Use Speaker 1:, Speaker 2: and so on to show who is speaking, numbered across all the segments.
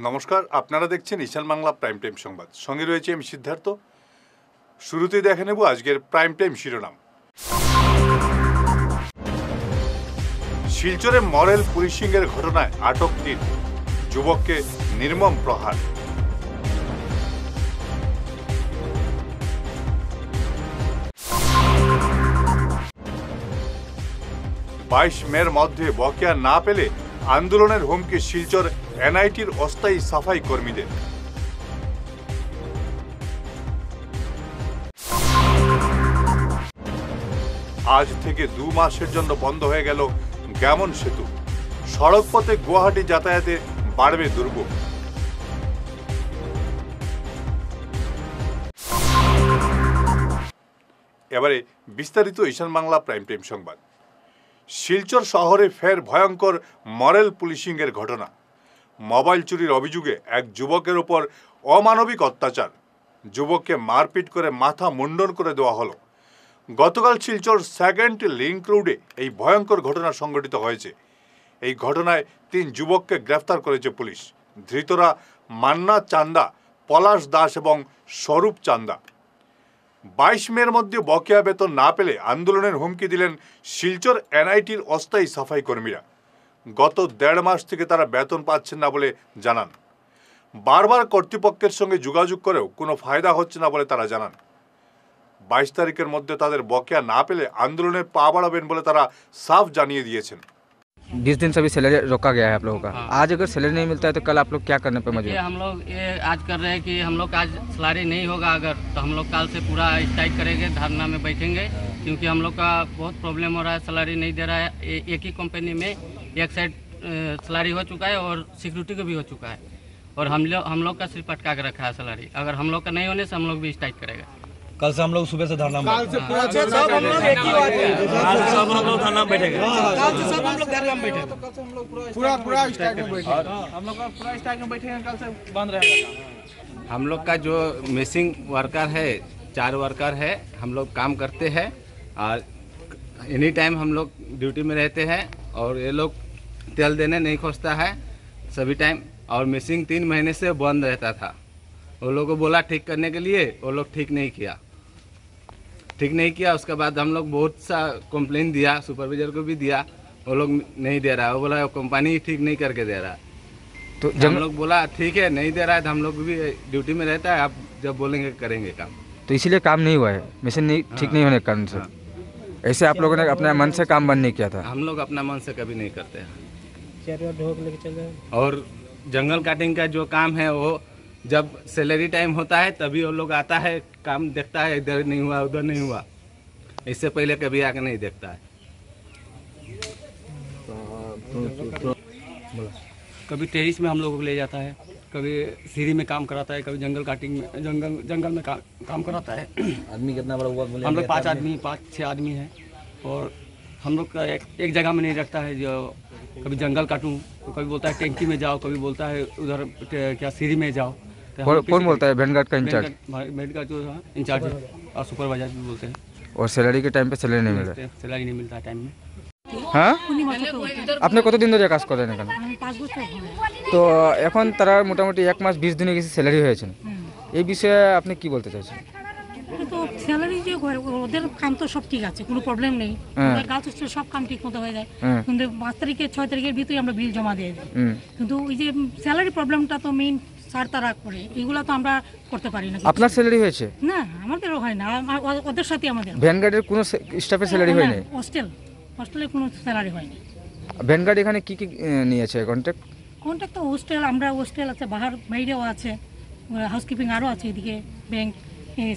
Speaker 1: নমস্কার, আপনারা দেখছেন ঈশান বাংলা প্রাইম টাইম সংবাদ। সঙ্গে রয়েছে আমি সিদ্ধার্থ। শুরুতেই দেখে নেব আজকের প্রাইম টাইম শিরোনাম। শিলচরে মরেল পুলিশিংয়ের ঘটনায় আটক 3, যুবককে নির্মম প্রহার। বাইশ মের মধ্যে বকেয়া না পেলে আন্দোলনের হুমকি শিলচর এনআইটির অস্থায়ী সাফাই কর্মীদের। আজ থেকে 2 মাসের জন্য বন্ধ হয়ে গেল গ্যামন সেতু। সড়ক পথে গুয়াহাটি যাতায়াতে বাড়বে দুর্ভোগ। এবারে বিস্তারিত ঈশান বাংলা প্রাইম টাইম সংবাদ। শিলচর শহরে ফের ভয়ঙ্কর মরেল পুলিশিংয়ের ঘটনা। মোবাইল চুরির অভিযোগে এক যুবকের ওপর অমানবিক অত্যাচার। যুবককে মারপিট করে মাথা মুন্ডন করে দেওয়া হলো। গতকাল শিলচর সেকেন্ড লিংক রোডে এই ভয়ঙ্কর ঘটনা সংঘটিত হয়েছে। এই ঘটনায় 3 যুবককে গ্রেফতার করেছে পুলিশ। ধৃতরা মান্না চান্দা, পলাশ দাস এবং স্বরূপ চান্দা। 22 মের মধ্যে বকেয়া বেতন না পেলে আন্দোলনের হুমকি দিলেন শিলচর এনআইটির অস্থায়ী সাফাই কর্মীরা। গত 1.5 মাস থেকে তারা বেতন পাচ্ছেন না বলে জানান। বারবার কর্তৃপক্ষের সঙ্গে যোগাযোগ করেও কোনো ফায়দা হচ্ছে না বলে তারা জানান। 22 তারিখের মধ্যে তাদের বকেয়া না পেলে আন্দোলনে পা বাড়াবেন বলে তারা সাফ জানিয়ে দিয়েছেন।
Speaker 2: 20 दिन से अभी सैलरी रोका गया है आप लोगों का। आज अगर सैलरी नहीं मिलता है तो कल आप लोग क्या करने पे मजबूर?
Speaker 3: हम लोग ये आज कर रहे हैं कि हम लोग आज सैलरी नहीं होगा अगर, तो हम लोग कल से पूरा स्ट्राइक करेंगे, धरना में बैठेंगे, क्योंकि हम लोग का बहुत प्रॉब्लम हो रहा है। सैलरी नहीं दे रहा है। एक ही कंपनी में एक साइड सैलरी हो चुका है और सिक्योरिटी को भी हो चुका है, और हम लोग का सिर्फ अटका के रखा है सैलरी। अगर हम लोग का नहीं होने से हम लोग भी स्ट्राइक करेंगे।
Speaker 4: कल से हम लोग सुबह से धरना में बैठेंगे।
Speaker 5: हम लोग का जो मिसिंग वर्कर है, 4 वर्कर है, हम लोग काम करते हैं और एनी टाइम हम लोग ड्यूटी में रहते हैं, और ये लोग तेल देने नहीं खोजता है सभी टाइम, और मिसिंग 3 महीने से बंद रहता था। वो लोगों को बोला ठीक करने के लिए, वो लोग ठीक नहीं किया। उसके बाद हम लोग बहुत सा कंप्लेन दिया, सुपरवाइजर को भी दिया, वो लोग नहीं दे रहा है। वो बोला कंपनी ठीक नहीं करके दे रहा है। तो हम लोग बोला ठीक है, नहीं दे रहा है तो हम लोग भी ड्यूटी में रहता है, आप जब बोलेंगे करेंगे काम।
Speaker 2: तो इसीलिए काम नहीं हुआ है, मशीन नहीं ठीक नहीं होने के कारण से। ऐसे आप लोगों ने अपने मन से काम बंद नहीं किया था?
Speaker 5: हम लोग अपना मन से कभी नहीं करते हैं। और जंगल काटिंग का जो काम है वो जब सैलरी टाइम होता है तभी वो लोग आता है, काम देखता है, इधर नहीं हुआ उधर नहीं हुआ, इससे पहले कभी आके नहीं देखता है।
Speaker 3: कभी टेरिस में हम लोगों को ले जाता है, कभी सीढ़ी में काम कराता है, कभी जंगल काटिंग में जंगल में काम कराता है।
Speaker 4: आदमी कितना बड़ा हुआ बोले?
Speaker 3: हम लोग 5-6 आदमी हैं, और हम लोग का एक जगह में नहीं रखता है। जो कभी जंगल काटूं तो कभी बोलता है टैंकी में जाओ, कभी बोलता है उधर क्या सीढ़ी में जाओ।
Speaker 2: कौन बोलता है? भेंटघाट का इंचार्ज?
Speaker 3: भेंटघाट जो इंचार्ज है, और सुपरवाइजर भी बोलते हैं।
Speaker 2: और सैलरी के टाइम पे सैलरी नहीं मिला?
Speaker 3: सैलरी नहीं मिलता टाइम में।
Speaker 2: হ্যাঁ, আপনি কতদিন ধরে কাজ করেন এখানে?
Speaker 6: 5 বছর।
Speaker 2: তো এখন তারা মোটামুটি 1 মাস 20 দিনে গেছে স্যালারি হয়েছে। এই বিষয়ে আপনি কি বলতে চাইছেন?
Speaker 6: তো স্যালারি যে ওদের কাম তো সব ঠিক আছে, কোনো প্রবলেম নেই। গার্লস হোস্টেল সব কাম ঠিক মতো হয়ে যায়, কিন্তু 5 তারিখে 6 তারিখের ভিতরে আমরা বিল জমা দিয়ে দিই। কিন্তু ওই যে স্যালারি প্রবলেমটা তো মেইন স্যার তারা করে, এগুলো তো আমরা করতে পারি না।
Speaker 2: আপনার স্যালারি হয়েছে? না,
Speaker 6: আমাদেরও হয় না, ওদের সাথে আমাদের।
Speaker 2: ভ্যানগার্ডের কোনো স্টাফের স্যালারি হয় না?
Speaker 6: হোস্টেলে কোনো স্যালারি হয়নি।
Speaker 2: ভ্যানগার্ড এখানে কি কি নিয়েছে কন্ট্রাক্ট?
Speaker 6: তো হোস্টেল, আমরা হোস্টেল আছে, বাইরেও আছে, হাউসকিপিং আরও আছে, এদিকে ব্যাংক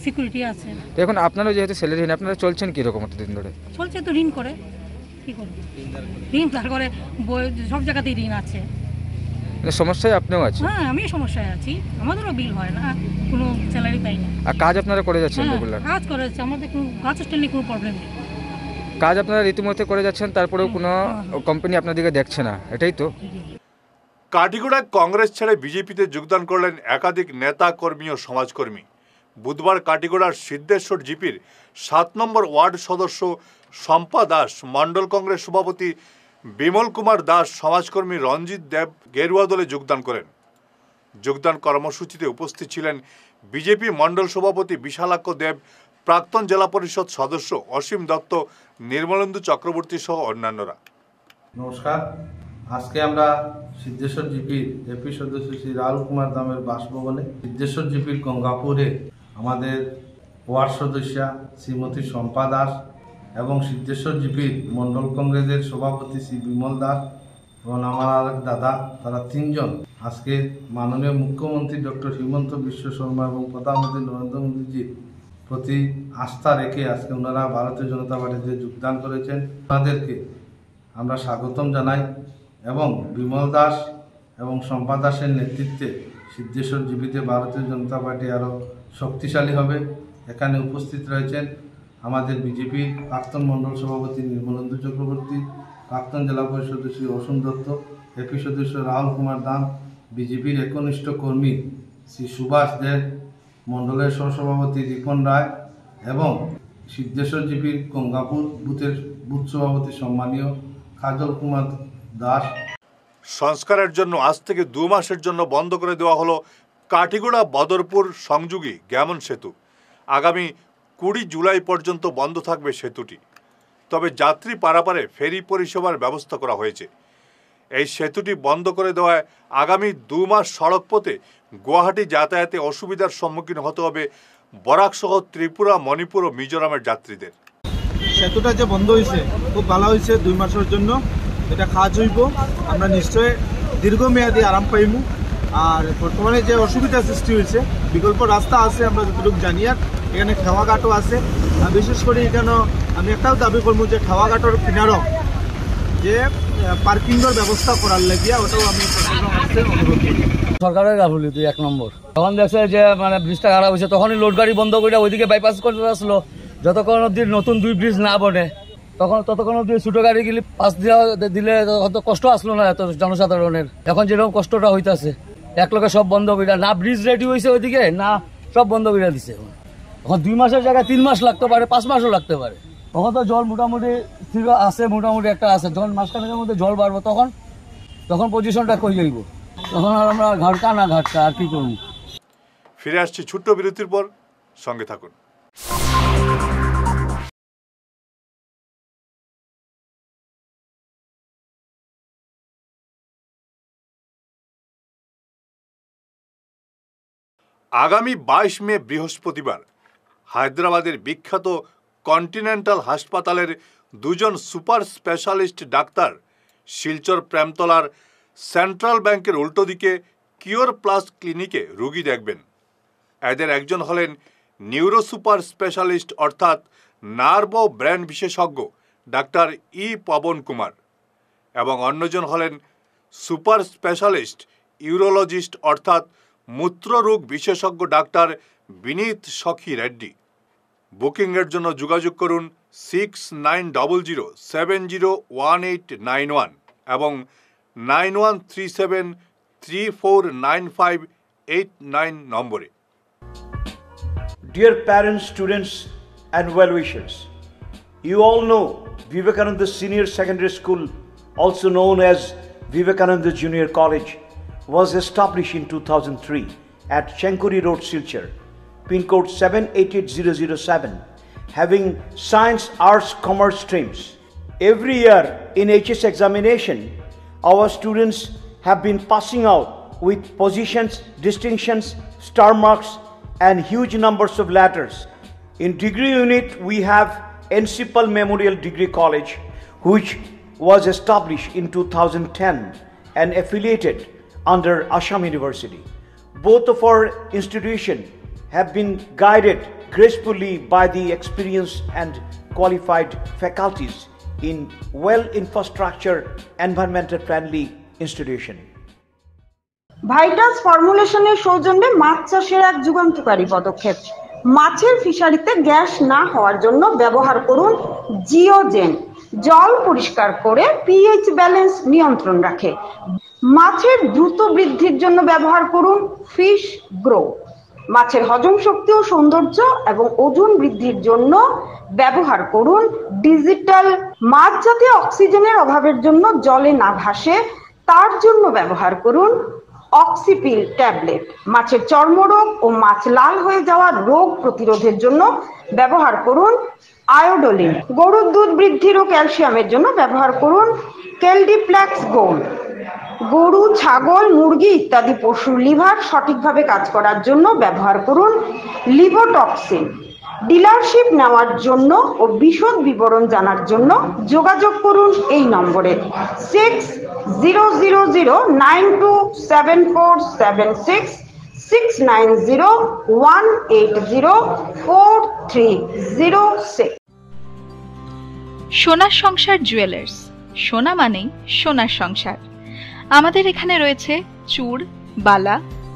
Speaker 6: সিকিউরিটি আছে।
Speaker 2: তো এখন আপনারা যেহেতু স্যালারি নেই, আপনারা চলছেন কীরকম এতদিন ধরে?
Speaker 6: চলছে তো ঋণ করে, কী করবো, ঋণ তারপরে সব জায়গাতেই ঋণ আছে।
Speaker 2: সমস্যায় আপনিও আছেন?
Speaker 6: হ্যাঁ, আমিও সমস্যায় আছি, আমাদেরও বিল হয় না, কোনো স্যালারি পাই না।
Speaker 2: আর কাজ আপনারা করে যাচ্ছেন রেগুলার?
Speaker 6: কাজ করে যাচ্ছে, আমাদের কোনো গাছ হোস্টেল নিয়ে কোনো প্রবলেম নেই।
Speaker 2: কাজ আপনারা রীতিমতো করে যাচ্ছেন, তারপরেও কোনো কোম্পানি আপনাদেরকে দেখছে না, এটাই তো?
Speaker 1: কাটিগড়ায় কংগ্রেস ছেড়ে বিজেপিতে যোগদান করলেন একাধিক নেতা কর্মী ও সমাজকর্মী। বুধবার কাটিগড়ার সিদ্ধেশ্বর জিপির 7 নম্বর ওয়ার্ড সদস্য শম্পা দাস, মণ্ডল কংগ্রেস সভাপতি বিমল কুমার দাস, সমাজকর্মী রঞ্জিত দেব গেরুয়া দলে যোগদান করেন। যোগদান কর্মসূচিতে উপস্থিত ছিলেন বিজেপি মণ্ডল সভাপতি বিশালাক্ষ দেব, প্রাক্তন জেলা পরিষদ সদস্য অসীম দত্ত, নির্মলেন্দু চক্রবর্তী সহ অন্যান্যরা।
Speaker 7: নমস্কার। আজকে আমরা সিদ্ধেশ্বর জিপির এপি সদস্য শ্রী রাহুল কুমার দামের বাসভবনে সিদ্ধেশ্বর জিপির গঙ্গাপুরে আমাদের ওয়ার্ড সদস্যা শ্রীমতী শম্পা দাস এবং সিদ্ধেশ্বর জিপির মণ্ডল কংগ্রেসের সভাপতি শ্রী বিমল দাস এবং আমার দাদা, তারা তিনজন আজকে মাননীয় মুখ্যমন্ত্রী ডক্টর হিমন্ত বিশ্ব শর্মা এবং প্রধানমন্ত্রী নরেন্দ্র মোদীজির প্রতি আস্থা রেখে আজকে ওনারা ভারতীয় জনতা পার্টিতে যোগদান করেছেন। তাদেরকে আমরা স্বাগতম জানাই এবং বিমল দাস এবং শম্পা দাসের নেতৃত্বে সিদ্ধেশ্বর জিপিতে ভারতীয় জনতা পার্টি আরও শক্তিশালী হবে। এখানে উপস্থিত রয়েছেন আমাদের বিজেপির প্রাক্তন মণ্ডল সভাপতি নির্মলেন্দু চক্রবর্তী, প্রাক্তন জেলা পরিষদ সদস্য অসীম দত্ত, এপি সদস্য রাহুল কুমার দাম, বিজেপির একনিষ্ঠ কর্মী শ্রী সুভাষ দেব, মণ্ডলের সহসভাপতি রিপন রায় এবং সিদ্ধেশ্বর জিপির গঙ্গাপুর বুথের বুথ সভাপতি সম্মানীয় কাজল কুমার দাস।
Speaker 1: সংস্কারের জন্য আজ থেকে 2 মাসের জন্য বন্ধ করে দেওয়া হলো কাঠিগোড়া বদরপুর সংযোগী গ্যামন সেতু। আগামী 20 জুলাই পর্যন্ত বন্ধ থাকবে সেতুটি। তবে যাত্রী পারাপারে ফেরি পরিষেবার ব্যবস্থা করা হয়েছে। এই সেতুটি বন্ধ করে দেওয়ায় আগামী 2 মাস সড়ক পথে গুয়াহাটি যাতায়াতে অসুবিধার সম্মুখীন হতে হবে বরাক সহ ত্রিপুরা, মণিপুর ও মিজোরামের যাত্রীদের।
Speaker 8: সেতুটা যে বন্ধ হয়েছে খুব ভালো হয়েছে, 2 মাসের জন্য এটা কাজ হইব। আমরা নিশ্চয় দীর্ঘমেয়াদী আরাম পাইমু। আর বর্তমানে যে অসুবিধা সৃষ্টি হয়েছে, বিকল্প রাস্তা আছে আমরা যতটুকু জানি, আর এখানে খেওয়াঘাটও আছে। আর বিশেষ করে এখানে আমি একটাও দাবি করবো যে খেওয়াঘাটর কিনারও যে পার্কিংয়ের ব্যবস্থা করার লাগিয়া, ওটাও আমি অনুরোধ করি।
Speaker 4: সরকারের গাফিলতি 1 নম্বর। তখন দেখছে যে মানে ব্রিজটা খারাপ হয়েছে, তখনই লোড গাড়ি বন্ধ করে ওইদিকে বাইপাস করতে আসলো। যতক্ষণ অব্দি নতুন 2 ব্রিজ না বনে ততক্ষণ অব্দি ছোট গাড়িগুলি পাস দিলে হয়তো কষ্ট আসলো না এত জনসাধারণের। এখন যেরকম কষ্টটা হইতেছে, এক লোকে সব বন্ধ করে, না ব্রিজ রেডি হয়েছে ওইদিকে, না সব বন্ধ করে দিছে। এখন 2 মাসের জায়গায় 3 মাস লাগতে পারে, 5 মাসও লাগতে পারে। তখন তো জল মোটামুটি ঠিক আছে, মোটামুটি একটা আছে। যখন মাঝখানের মধ্যে জল বাড়বো তখন পজিশনটা কই যাইব, তখন আর আমরা ঘাটকা আর কি করবো।
Speaker 1: ফিরে আসছি ছোট্ট বিরতির পর, সঙ্গে থাকুন। আগামী 22 মে বৃহস্পতিবার হায়দ্রাবাদের বিখ্যাত কন্টিনেন্টাল হাসপাতালের 2 জন সুপার স্পেশালিস্ট ডাক্তার শিলচর প্রেমতলার সেন্ট্রাল ব্যাংকের উল্টো দিকে কিওর প্লাস ক্লিনিকে রোগী দেখবেন। এদের একজন হলেন নিউরো সুপার স্পেশালিস্ট অর্থাৎ নার্ভ ও ব্রেন বিশেষজ্ঞ ডাক্তার ই পবন কুমার এবং অন্যজন হলেন সুপার স্পেশালিস্ট ইউরোলজিস্ট অর্থাৎ মূত্ররোগ বিশেষজ্ঞ ডাক্তার বিনীত সখী রেড্ডি। বুকিংয়ের জন্য যোগাযোগ করুন 6900701891 এবং 9137349589 নম্বরে।
Speaker 9: Dear parents, students and well-wishers, you all know Vivekananda Senior Secondary School, also known as Vivekananda Junior College, was established in 2003 at Chenkuri Road, Silchar, pin code 788007, having science, arts, commerce streams. Every year in HS examination, our students have been passing out with positions, distinctions, star marks and huge numbers of letters. In degree unit, we have Encipal Memorial Degree College, which was established in 2010 and affiliated under Assam University. Both of our institutions have been guided gracefully by the experienced and qualified faculties in well-infrastructure, environmental-friendly institution.
Speaker 10: Vital ফর্মুলেশনের সৌজন্যে মাছ চাষের এক যুগান্তকারী পদক্ষেপ। মাছের ফিশারিতে gas না হওয়ার জন্য ব্যবহার করুন জিওজেন। জল পরিষ্কার করে পিএইচ ব্যালেন্স নিয়ন্ত্রণ রাখে। মাছের দ্রুত বৃদ্ধির জন্য ব্যবহার করুন ফিশ গ্রো। মাছের হজম শক্তি ও সৌন্দর্য এবং ওজন বৃদ্ধির জন্য ব্যবহার করুন ডিজিটাল। মাছ যাতে অক্সিজেনের অভাবের জন্য জলে না ভাসে তার জন্য ব্যবহার করুন অক্সিপিল ট্যাবলেট। মাছের চর্মরোগ ও মাছ লাল হয়ে যাওয়ার রোগ প্রতিরোধের জন্য ব্যবহার করুন আয়োডোলিন। গরুর দুধ বৃদ্ধির ও ক্যালসিয়ামের জন্য ব্যবহার করুন কেলডিপ্লেক্স গোল্ড। গরু, ছাগল, মুরগি ইত্যাদি পশুর লিভার সঠিকভাবে কাজ করার জন্য ব্যবহার করুন লিভোটক্সিন। ডিলারশিপ নেওয়ার জন্য ও বিশদ বিবরণ জানার জন্য যোগাযোগ করুন এই নম্বরে 6000927476 6901804306।
Speaker 11: সোনার সংসার জুয়েলার্স, সোনা মানেই সোনার সংসার। আমাদের এখানে রয়েছে চূড়, বালা,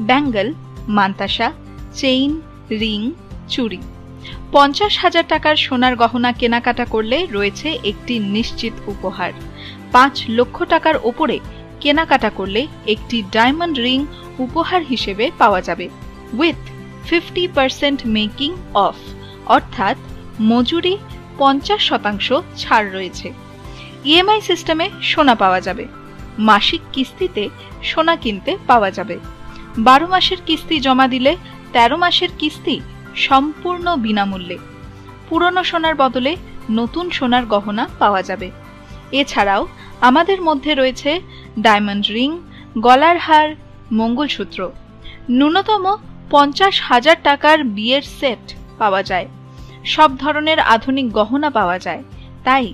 Speaker 11: ব্যাঙ্গল, মান্তাসা, চেইন, রিং, চুড়ি। 50,000 টাকার সোনার গহনা কেনাকাটা করলে রয়েছে একটি নিশ্চিত উপহার। 5 লক্ষ টাকার ওপরে কেনাকাটা করলে একটি ডায়মন্ড রিং উপহার হিসেবে পাওয়া যাবে উইথ 50% মেকিং অফ, অর্থাৎ মজুরি 50% ছাড় রয়েছে। ইএমআই সিস্টেমে সোনা পাওয়া যাবে। মাসিক কিস্তিতে সোনা কিনতে পাওয়া যাবে। 12 মাসের কিস্তি জমা দিলে 13 মাসের কিস্তি সম্পূর্ণ বিনামূল্যে। পুরনো সোনার বদলে নতুন সোনার গহনা পাওয়া যাবে। এছাড়াও আমাদের মধ্যে রয়েছে ডায়মন্ড রিং, গলার হার, মঙ্গলসূত্র। ন্যূনতম 50,000 টাকার বিয়ের সেট পাওয়া যায়। সব ধরনের আধুনিক গহনা পাওয়া যায়। তাই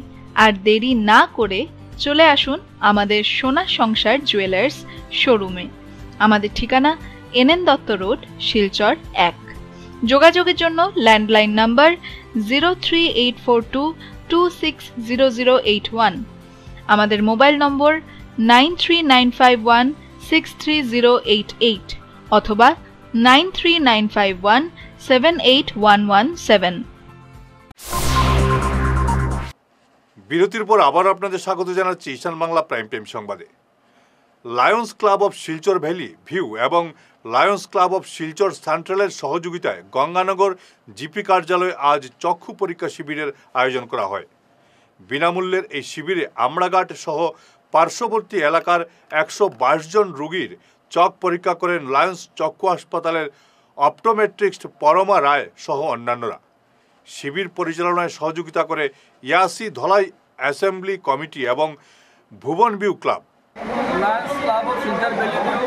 Speaker 11: আর দেরি না করে চলে আসুন আমাদের সোনা সংসার জুয়েলার্স শোরুমে। আমাদের ঠিকানা NN দত্ত রোড, শিলচর 1। যোগাযোগের জন্য ল্যান্ডলাইন নাম্বার 03842260081, আমাদের মোবাইল নম্বর 9395163088 অথবা 9395178117।
Speaker 1: বিরতির পর আবার আপনাদের স্বাগত জানাচ্ছি ঈশান বাংলা প্রাইম টাইম সংবাদে। Lions Club of Silchar Valley View এবং লায়ন্স ক্লাব অফ শিলচর সেন্ট্রালের সহযোগিতায় গঙ্গানগর জিপি কার্যালয়ে আজ চক্ষু পরীক্ষা শিবিরের আয়োজন করা হয়। বিনামূল্যের এই শিবিরে আমড়াঘাট সহ পার্শ্ববর্তী এলাকার 122 জন রোগীর চোখ পরীক্ষা করেন লায়ন্স চক্ষু হাসপাতালের অপটোমেট্রিস্ট পরমা রায় সহ অন্যান্যরা। শিবির পরিচালনায় সহযোগিতা করে ইয়াসি ধলাই অ্যাসেম্বলি কমিটি এবং Bhuban view club.
Speaker 4: Lions Club of Silchar Valley View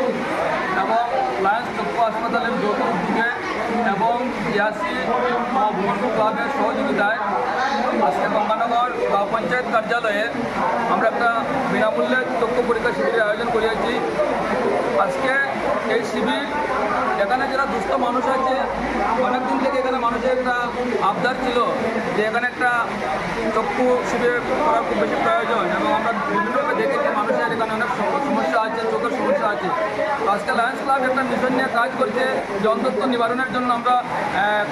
Speaker 4: এবং লায়ন্স চক্ষু হাসপাতালের যৌথ উদ্যোগে এবং ইয়াসি ভুবন ভিউ ক্লাবের সহযোগিতায় আজকে গঙ্গানগর গাঁও পঞ্চায়েত কার্যালয়ে আমরা একটা বিনামূল্যে চক্ষু পরীক্ষা শিবিরের আয়োজন করিয়েছি। আজকে এই শিবির এখানে যারা দুস্থ মানুষ আছে, অনেকদিন থেকে এখানে মানুষের একটা আবদার ছিল যে এখানে একটা চক্ষু শিবির করার খুব বেশি প্রয়োজন, এবং আমরা বিভিন্নভাবে দেখেছি মানুষের এখানে অনেক সমস্যা আছে, চোখের সমস্যা আছে। তো আজকে লায়ন্স ক্লাব একটা মিশন নিয়ে কাজ করছে যে অন্ধত্ব নিবারণের জন্য আমরা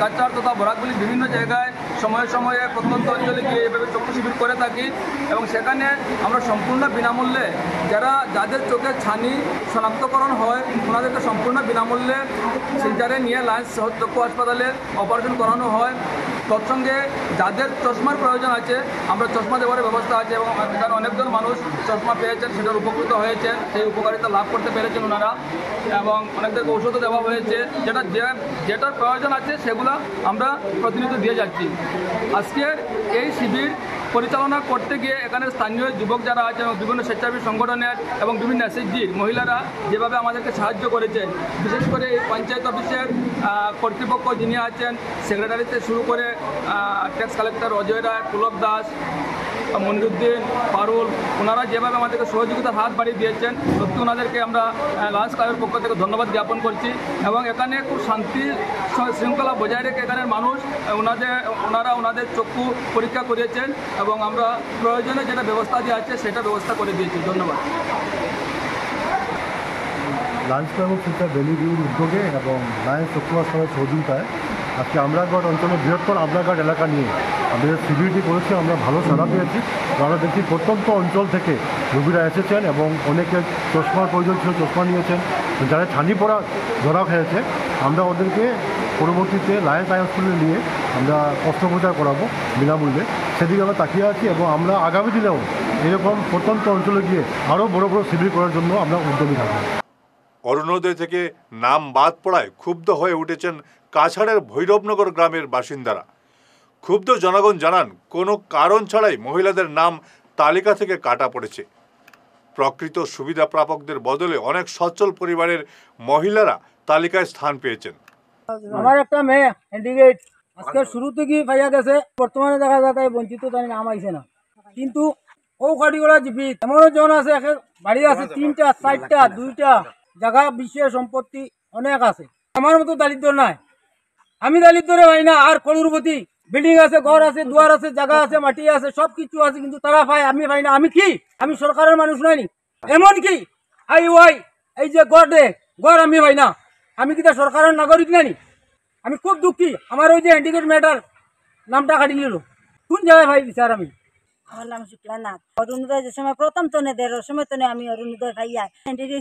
Speaker 4: কাচার তথা বরাকগুলি বিভিন্ন জায়গায় সময়ে সময়ে প্রত্যন্ত অঞ্চলে গিয়ে এভাবে চক্ষু শিবির করে থাকি, এবং সেখানে আমরা সম্পূর্ণ বিনামূল্যে যাদের চোখের ছানি শনাক্তকরণ হয় ওনাদেরকে সম্পূর্ণ বিনামূল্যে শিলচরে নিয়ে লায়ন্স চক্ষু হাসপাতালে অপারেশন করানো হয়। তৎসঙ্গে যাদের চশমার প্রয়োজন আছে আমরা চশমা দেওয়ার ব্যবস্থা আছে, এবং এখানে অনেকজন মানুষ চশমা পেয়েছেন, সেটার উপকৃত হয়েছেন, সেই উপকারিতা লাভ করতে পেরেছেন ওনারা, এবং অনেকদেরকে ওষুধও দেওয়া হয়েছে। যেটার প্রয়োজন আছে সেগুলো আমরা প্রতিনিধিত্ব দিয়ে যাচ্ছি। আজকের এই শিবির পরিচালনা করতে গিয়ে এখানে স্থানীয় যুবক যারা আছে এবং বিভিন্ন স্বেচ্ছাসেবী সংগঠনের এবং বিভিন্ন এসএইচজির মহিলারা যেভাবে আমাদেরকে সাহায্য করেছেন, বিশেষ করে এই পঞ্চায়েত অফিসের কর্তৃপক্ষ যিনি আছেন, সেক্রেটারিতে শুরু করে ট্যাক্স কালেক্টর অজয় রায়, পুলক দাস, মনিরুদ্দিন, পারুল, ওনারা যেভাবে আমাদেরকে সহযোগিতার হাত বাড়িয়ে দিয়েছেন, সত্যি ওনাদেরকে আমরা লায়ন্স ক্লাবের পক্ষ থেকে ধন্যবাদ জ্ঞাপন করছি। এবং এখানে খুব শান্তি শৃঙ্খলা বজায় রেখে এখানের মানুষ ওনারা ওনাদের চক্ষু পরীক্ষা করিয়েছেন, এবং আমরা প্রয়োজনে যেটা ব্যবস্থা দেওয়া আছে সেটা ব্যবস্থা করে দিয়েছি। ধন্যবাদ।
Speaker 12: Lions Club of Silchar valley ভিউর উদ্যোগে এবং লায়ন্স চক্ষু হাসপাতালের সহযোগিতায় আজকে আমড়াঘাট অঞ্চলের বৃহত্তর আমড়াঘাট এলাকা নিয়ে আমাদের শিবিরটি করেছি। আমরা ভালো সাড়া পেয়েছি। আমরা দেখি প্রত্যন্ত অঞ্চল থেকে রোগীরা এসেছেন এবং অনেকের চশমার প্রয়োজন ছিল, চশমা নিয়েছেন। যারা ছানি পড়া ধরা হয়েছে আমরা ওদেরকে পরবর্তীতে লায়ন্স আই হসপিটালে নিয়ে আমরা অস্ত্রোপচার করাবো বিনামূল্যে, সেদিকে আমরা তাকিয়ে আছি। এবং আমরা আগামী দিনেও এরকম প্রত্যন্ত অঞ্চলে গিয়ে আরও বড় বড় শিবির করার জন্য আমরা উদ্যমী থাকবো।
Speaker 1: অরুণোদয় থেকে নাম বাদ পড়ায় ক্ষুব্ধ হয়ে উঠেছেন কাছাড়ের ভৈরবনগর গ্রামের বাসিন্দারা। ক্ষুব্ধ জনগণ জানান, কোনো কারণ ছাড়াই মহিলাদের নাম তালিকা থেকে কাটা পড়েছে। প্রকৃত সুবিধা প্রাপকদের বদলে অনেক সচ্ছল পরিবারের মহিলারা তালিকায় স্থান পেয়েছেন।
Speaker 13: আমার একটা মেয়ে হ্যান্ডিক্যাপ আজকে শুরু থেকেই পাইয়া গেছে, বর্তমানে দেখা যায় তাই বঞ্চিত, তাই নাম আইছে না। কিন্তু ও কাটিগড়া জিপি এমনও জন আছে, বাড়ি আছে 3টা 4টা 2টা জায়গা, বিশ্বের সম্পত্তি অনেক আছে। আমার মতো দারিদ্র নাই, আমি দারিদ্র হয় না। আর করুরপতি বিল্ডিং আছে, ঘর আছে, দুয়ার আছে, জায়গা আছে, মাটি আছে, সব কিছু আছে, কিন্তু তারা পায়, আমি পাই না। আমি কি? আমি সরকারের মানুষ নয়নি? এমন কি আই এই যে গড় আমি পাই না, আমি কি তা সরকারের নাগরিক নানি? আমি খুব দুঃখী। আমার ওই যে হ্যান্ডিক্যাপ ম্যাটার নামটা কাটি নিল, কোন জায়গায় ভাই বিচার? আমি
Speaker 14: আমার নাম শুক্লানাথ। অরুণোদয় যে সময় প্রথম তনে দেড় সময় তনে আমি অরুণোদয় ভাইয়া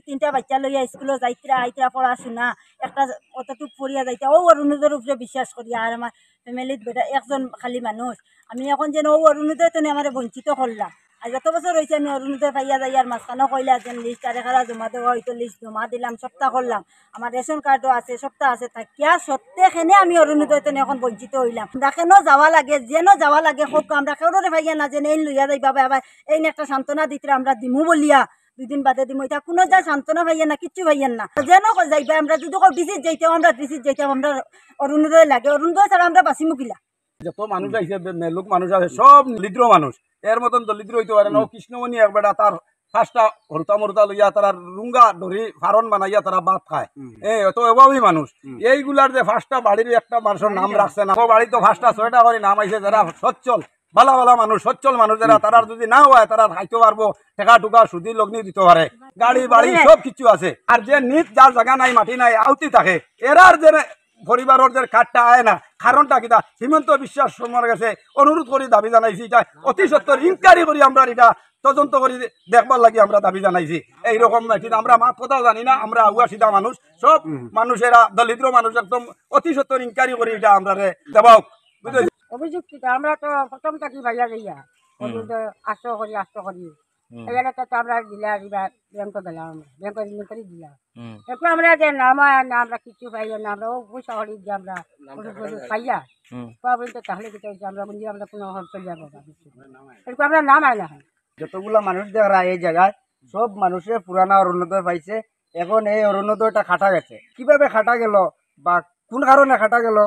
Speaker 14: 3টা বাচ্চা লইয়া স্কুলে যাইতরা আইতরা পড়াশোনা একটা অতটুক পড়িয়া যাইতা ও অরুণোদয়ের উপরে বিশ্বাস করিয়া। আর আমার ফ্যামিলিত বেটা একজন খালি মানুষ, আমি এখন যেন ও অরুণোদয় তনে আমার বঞ্চিত করলাম। আর যত বছর হয়েছে আমি অরুণোদয় পাইয়া যাই, আর মাঝখানেও কইলা যেন লিস্ট আর এখানে জমা দেওয়া হয়তো লিস্ট জমা দিলাম, সপ্তাহ করলাম, আমার রেশন কার্ডও আছে, সপ্তাহ আছে, থাকিয়া সত্যিখানে আমি অরুণোদয় তনে এখন বঞ্চিত হইলাম। আমরা কেন যাওয়া লাগে, যেন যাওয়া লাগে হোক, আমরা কেউরে ভাইয়া না যেন এই লইয়া যাইবা আবার এই একটা সান্ত্বনা দিতে আমরা দিমু বলিয়া 2 দিন বাদে দিমু, এটা কোনো যা সান্ত্বনা ভাইয়া না, কিচ্ছু ভাইয়েন না। যেন যাইবা আমরা যদি ডিসিট যাইতাম, আমরা ডিসিট যাইতাম, আমরা অরুণোদয় লাগে। অরুণোদয় ছাড়া আমরা বাঁচি মুখিলা।
Speaker 13: যত মানুষ আছে মেলুক মানুষ আছে, সব দলিদ্র মানুষ, এর মতন দলিদ্র হইতে পারে না। ও কৃষ্ণমণি একবেটা তার 5টা হরতা লইয়া তারা রুঙ্গা ধরি ফারণ বানাইয়া তারা ভাত খায়। এত অভাবী মানুষ। এইগুলার যে 5টা বাড়ির একটা মানুষের নাম রাখছে না, বাড়ি তো 5টা 6টা করে নাম আইছে। যারা সচ্ছল ভালা মানুষ, সচ্ছল মানুষ যারা, তারা যদি না হয় তারা খাইতে পারবো, টেকা টুকা সুদি লগ্নি দিতে পারে, গাড়ি বাড়ি সব কিছু আছে। আর যে নিজ যার জায়গা নাই, মাটি নাই, আউতি থাকে, এরার যে পরিবারের যে কার্ডটা আয় না, কারণটা কিটা? হিমন্ত বিশ্বাস শর্মার কাছে অনুরোধ করি দাবি জানাইছি, এটা অতি সত্তর ইনকোয়ারি করি আমরা এটা তদন্ত করি দেখবার লাগি আমরা দাবি জানাইছি। এইরকম আমরা মাত কথাও জানি না, আমরা আগুয়া সিধা মানুষ, সব মানুষেরা দলিদ্র মানুষ, একদম অতি সত্তর ইনকোয়ারি করি এটা আমরা দেবাও।
Speaker 14: অভিযোগ কি? আমরা তো প্রথম থাকি ভাইয়া যাইয়া আষ্ট করি এখানে তো আমরা দিলা ব্যাংক দিলাম, ব্যাংক করে দিলাম। এখন আমরা যে আমরা কিছু পাইয়া না, আমরা পয়সা করি যে আমরা পাইয়া পাবেন, তো তাহলে কি আমরা বলি আমরা কোনো চলে যাবো, এরকম আমরা নাম আয় না।
Speaker 13: যতগুলা মানুষ দেখা এই জায়গায় সব মানুষের পুরানা অরুণোদয় পাইছে। এখন এই অরুণোদয়টা খাটা গেছে, কিভাবে খাটা গেল বা কোন কারণে খাটা গেল,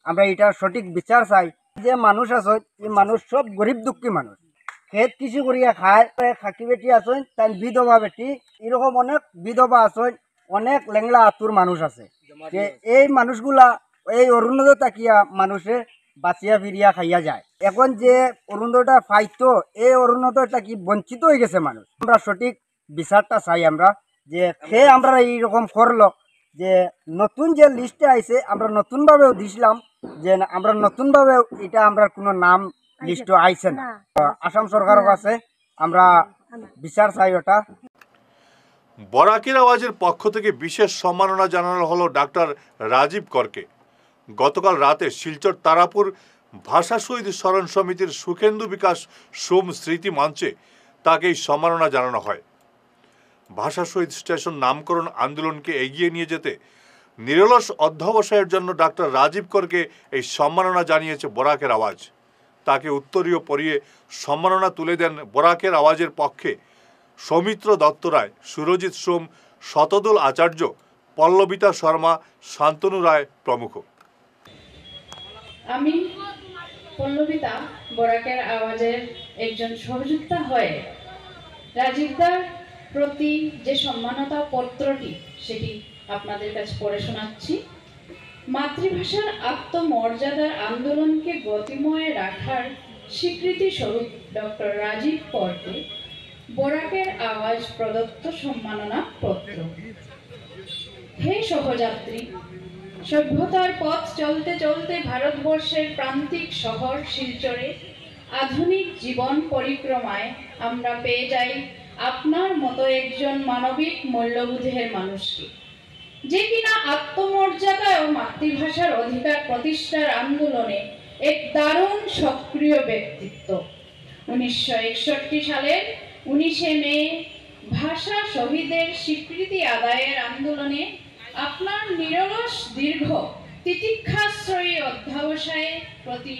Speaker 13: আমরা এটা সঠিক বিচার চাই। যে মানুষ আছে এই মানুষ সব গরিব দুঃখী মানুষ, খেত কিছু করিয়া খায়। খাকি বেটি আছেন, তাই বিধবা বেটি, এরকম অনেক বিধবা আছেন, অনেক লেংলা আতুর মানুষ আছে। যে এই মানুষগুলা এই অরুণোদয় তাকিয়া মানুষে বাঁচিয়া ফিরিয়া খাইয়া যায়। এখন যে অরুণোদয়টা পাইতো, এই অরুণোদয়টা কি বঞ্চিত হয়ে গেছে মানুষ। আমরা সঠিক বিচারটা চাই আমরা, যে খেয়ে আমরা এইরকম করলো, যে নতুন যে লিস্টে আইছে আমরা নতুনভাবেও দিছিলাম, যে আমরা নতুনভাবে এটা আমরা কোনো নাম লিস্ট আইছে না। আসাম সরকারের কাছে আমরা বিচার চাই ওটা।
Speaker 1: বরাকের আওয়াজের পক্ষ থেকে বিশেষ সম্মাননা জানানো হলো ডাক্তার রাজীব করকে। গতকাল রাতে শিলচর তারাপুর ভাষা শহীদ স্মরণ সমিতির সুখেন্দু বিকাশ সোম স্মৃতি মঞ্চে তাকে এই সম্মাননা জানানো হয়। ভাষা শহীদ স্টেশন নামকরণ আন্দোলনকে এগিয়ে নিয়ে যেতে নিরলস অধ্যবসায়ের জন্য ডাক্তার রাজীব করকে এই সম্মাননা জানিয়েছে বরাকের আওয়াজ। তাকে উত্তরীয় পরিয়ে সম্মাননা তুলে দেন বরাকের আওয়াজের পক্ষে সৌমিত্র দত্ত রায়, সুরজিৎ সোম, শতদুল আচার্য, পল্লবিতা শর্মা, শান্তনু রায় প্রমুখ।
Speaker 15: আমি পল্লবিতা বরাকের আওয়াজের একজন সহযোগিতা হয়ে রাজীবদার প্রতি যে সম্মাননা পত্রটি সেটি আপনাদের কাছে পড়ে শোনাচ্ছি। মাতৃভাষার আত্মমর্যাদার আন্দোলনকে গতিময় রাখার স্বীকৃতি স্বরূপ ডক্টর রাজীব করকে বরাকের আওয়াজ প্রদত্ত সম্মাননা পত্র। হে সহযাত্রী, সভ্যতার পথ চলতে চলতে ভারতবর্ষের প্রান্তিক শহর শিলচরে আধুনিক জীবন পরিক্রমায় আমরা পেয়ে যাই আপনার মতো একজন মানবিক মূল্যবোধের মানুষকে, যে কিনা আত্মমর্যাদা ও মাতৃভাষার অধিকার প্রতিষ্ঠার আন্দোলনে এক দারুণ সক্রিয় ব্যক্তিত্ব। 1961 সালের 19শে মে ভাষা শহীদের স্বীকৃতি আদায়ের আন্দোলনে আপনার নিরলস দীর্ঘ তিতিক্ষাশ্রয়ী অধ্যাবসায়ের প্রতি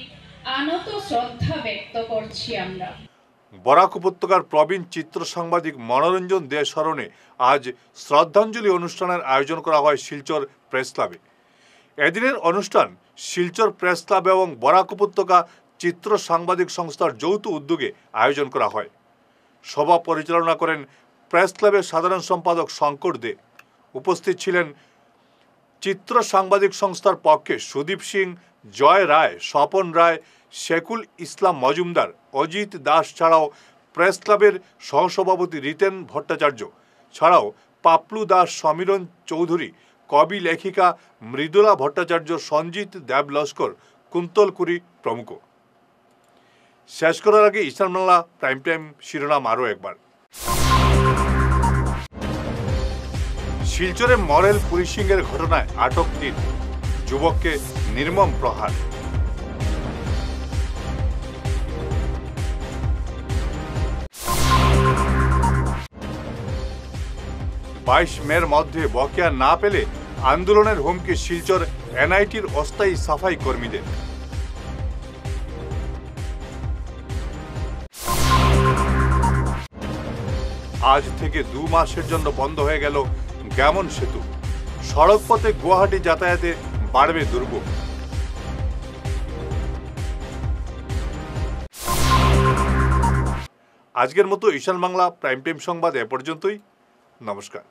Speaker 15: আনত শ্রদ্ধা ব্যক্ত করছি আমরা।
Speaker 1: বরাক উপত্যকার প্রবীণ চিত্র সাংবাদিক মনোরঞ্জন দে স্মরণে আজ শ্রদ্ধাঞ্জলি অনুষ্ঠানের আয়োজন করা হয় শিলচর প্রেস ক্লাবে। এদিনের অনুষ্ঠান শিলচর প্রেস ক্লাব এবং বরাক উপত্যকা চিত্র সাংবাদিক সংস্থার যৌথ উদ্যোগে আয়োজন করা হয়। সভা পরিচালনা করেন প্রেস ক্লাবের সাধারণ সম্পাদক শঙ্কর দে। উপস্থিত ছিলেন চিত্র সাংবাদিক সংস্থার পক্ষে সুদীপ সিং, জয় রায়, স্বপন রায়, শেকুল ইসলাম মজুমদার, অজিত দাস ছাড়াও প্রেস ক্লাবের সহসভাপতি রিতেন ভট্টাচার্য ছাড়াও পাপলু দাস, সমীরণ চৌধুরী, কবি লেখিকা মৃদুলা ভট্টাচার্য, সঞ্জিত দেব লস্কর, কুন্তল কুরি প্রমুখ। শেষ করার আগে ঈশান বাংলা প্রাইম টাইম শিরোনাম আরও একবার। শিলচরে মরেল পুলিশিংয়ের ঘটনায় আটক ৩, যুবককে নির্মম প্রহার। বাইশ মের মধ্যে বকেয়া না পেলে আন্দোলনের হুমকি শিলচর এনআইটির অস্থায়ী সাফাই কর্মীদের। আজ থেকে 2 মাসের জন্য বন্ধ হয়ে গেল গ্যামন সেতু। সড়ক পথে গুয়াহাটি যাতায়াতে বাড়বে দুর্ভোগ। আজকের মতো ঈশান বাংলা প্রাইম টাইম সংবাদ এ পর্যন্তই। নমস্কার।